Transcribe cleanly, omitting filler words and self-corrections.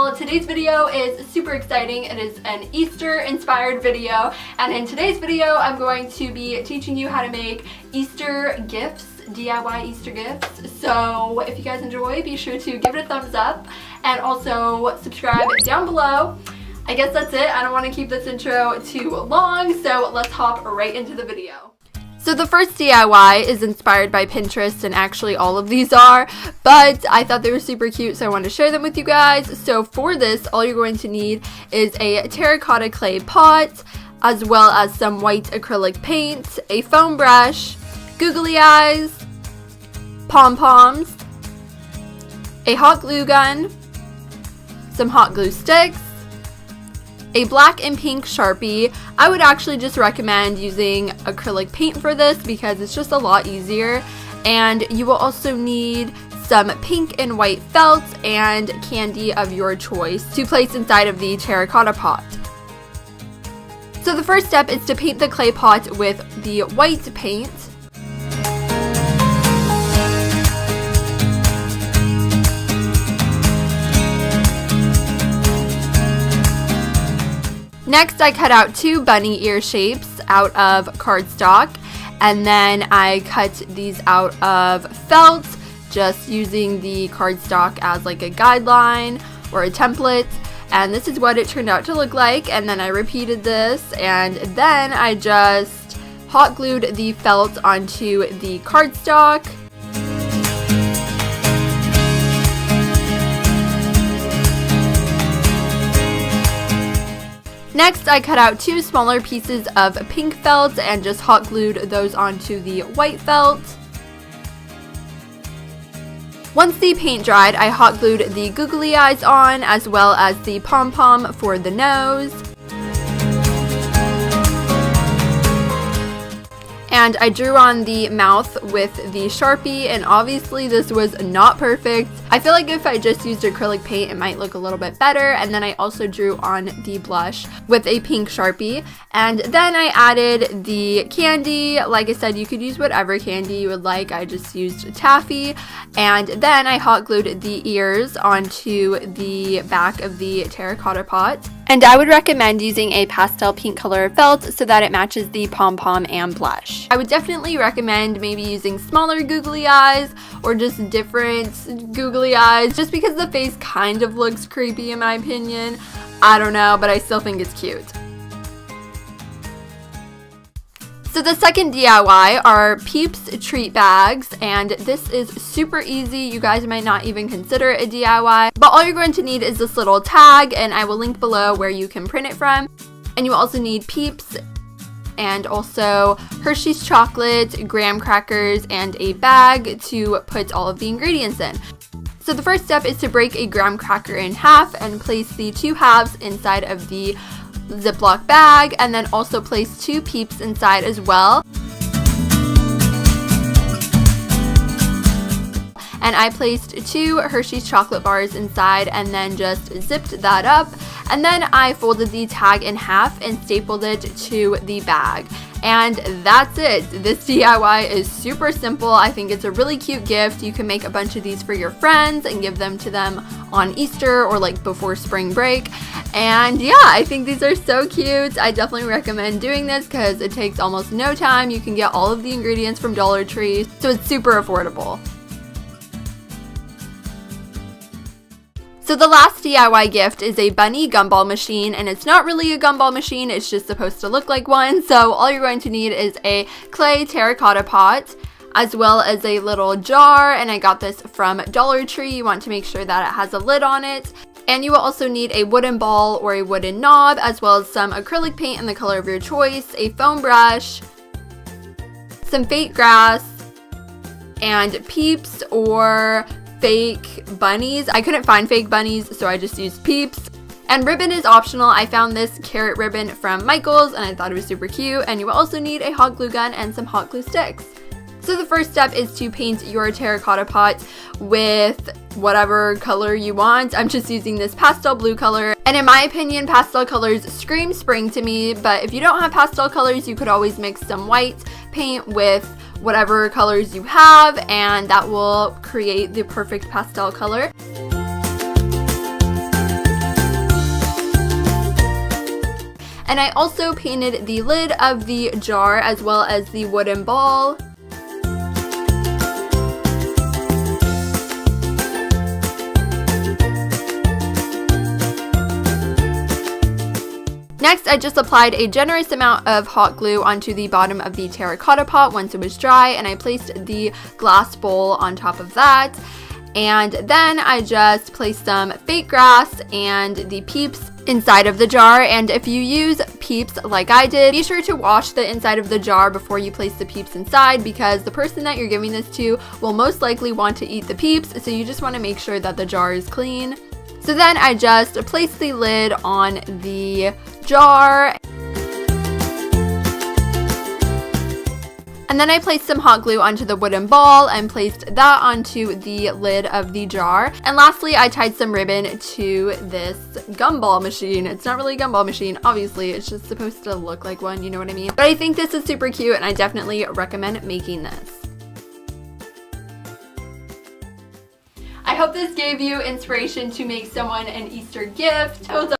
Affordable. Today's video is super exciting. It is an Easter inspired video, and in today's video I'm going to be teaching you how to make Easter gifts, DIY Easter gifts. So if you guys enjoy, be sure to give it a thumbs up and also subscribe down below. I guess that's it. I don't want to keep this intro too long, so let's hop right into the video. So the first DIY is inspired by Pinterest, and actually all of these are, but I thought they were super cute, so I wanted to share them with you guys. So for this, all you're going to need is a terracotta clay pot, as well as some white acrylic paint, a foam brush, googly eyes, pom-poms, a hot glue gun, some hot glue sticks, a black and pink Sharpie. I would actually just recommend using acrylic paint for this because it's just a lot easier. And you will also need some pink and white felt and candy of your choice to place inside of the terracotta pot. So the first step is to paint the clay pot with the white paint. Next, I cut out two bunny ear shapes out of cardstock, and then I cut these out of felt, just using the cardstock as like a guideline or a template. And this is what it turned out to look like. And then I repeated this, and then I just hot glued the felt onto the cardstock. Next, I cut out two smaller pieces of pink felt and just hot glued those onto the white felt. Once the paint dried, I hot glued the googly eyes on, as well as the pom-pom for the nose. And I drew on the mouth with the Sharpie, and obviously this was not perfect. I feel like if I just used acrylic paint, it might look a little bit better. And then I also drew on the blush with a pink Sharpie. And then I added the candy. Like I said, you could use whatever candy you would like. I just used taffy. And then I hot glued the ears onto the back of the terracotta pot. And I would recommend using a pastel pink color felt so that it matches the pom-pom and blush. I would definitely recommend maybe using smaller googly eyes or just different googly eyes, just because the face kind of looks creepy in my opinion. I don't know, but I still think it's cute. So the second DIY are Peeps treat bags, and this is super easy. You guys might not even consider it a DIY, but all you're going to need is this little tag, and I will link below where you can print it from. And you also need Peeps and also Hershey's chocolate, graham crackers, and a bag to put all of the ingredients in. So the first step is to break a graham cracker in half and place the two halves inside of the Ziploc bag, and then also place two Peeps inside as well. And I placed two Hershey's chocolate bars inside and then just zipped that up. And then I folded the tag in half and stapled it to the bag. And that's it. This DIY is super simple. I think it's a really cute gift. You can make a bunch of these for your friends and give them to them on Easter or like before spring break. And yeah, I think these are so cute. I definitely recommend doing this because it takes almost no time. You can get all of the ingredients from Dollar Tree, so it's super affordable. So the last DIY gift is a bunny gumball machine, and it's not really a gumball machine, it's just supposed to look like one. So all you're going to need is a clay terracotta pot, as well as a little jar, and I got this from Dollar Tree. You want to make sure that it has a lid on it. And you will also need a wooden ball or a wooden knob, as well as some acrylic paint in the color of your choice, a foam brush, some fake grass, and Peeps or fake bunnies. I couldn't find fake bunnies, so I just used Peeps. And ribbon is optional. I found this carrot ribbon from Michael's and I thought it was super cute. And you will also need a hot glue gun and some hot glue sticks. So the first step is to paint your terracotta pot with whatever color you want. I'm just using this pastel blue color, and in my opinion, pastel colors scream spring to me, but if you don't have pastel colors, you could always mix some white paint with whatever colors you have, and that will create the perfect pastel color. And I also painted the lid of the jar as well as the wooden ball. Next, I just applied a generous amount of hot glue onto the bottom of the terracotta pot once it was dry, and I placed the glass bowl on top of that. And then I just placed some fake grass and the peeps inside of the jar. And if you use peeps like I did, be sure to wash the inside of the jar before you place the peeps inside, because the person that you're giving this to will most likely want to eat the peeps, so you just want to make sure that the jar is clean. So then I just placed the lid on the jar. And then I placed some hot glue onto the wooden ball and placed that onto the lid of the jar. And lastly, I tied some ribbon to this gumball machine. It's not really a gumball machine, obviously, it's just supposed to look like one, you know what I mean? But I think this is super cute and I definitely recommend making this. I hope this gave you inspiration to make someone an Easter gift.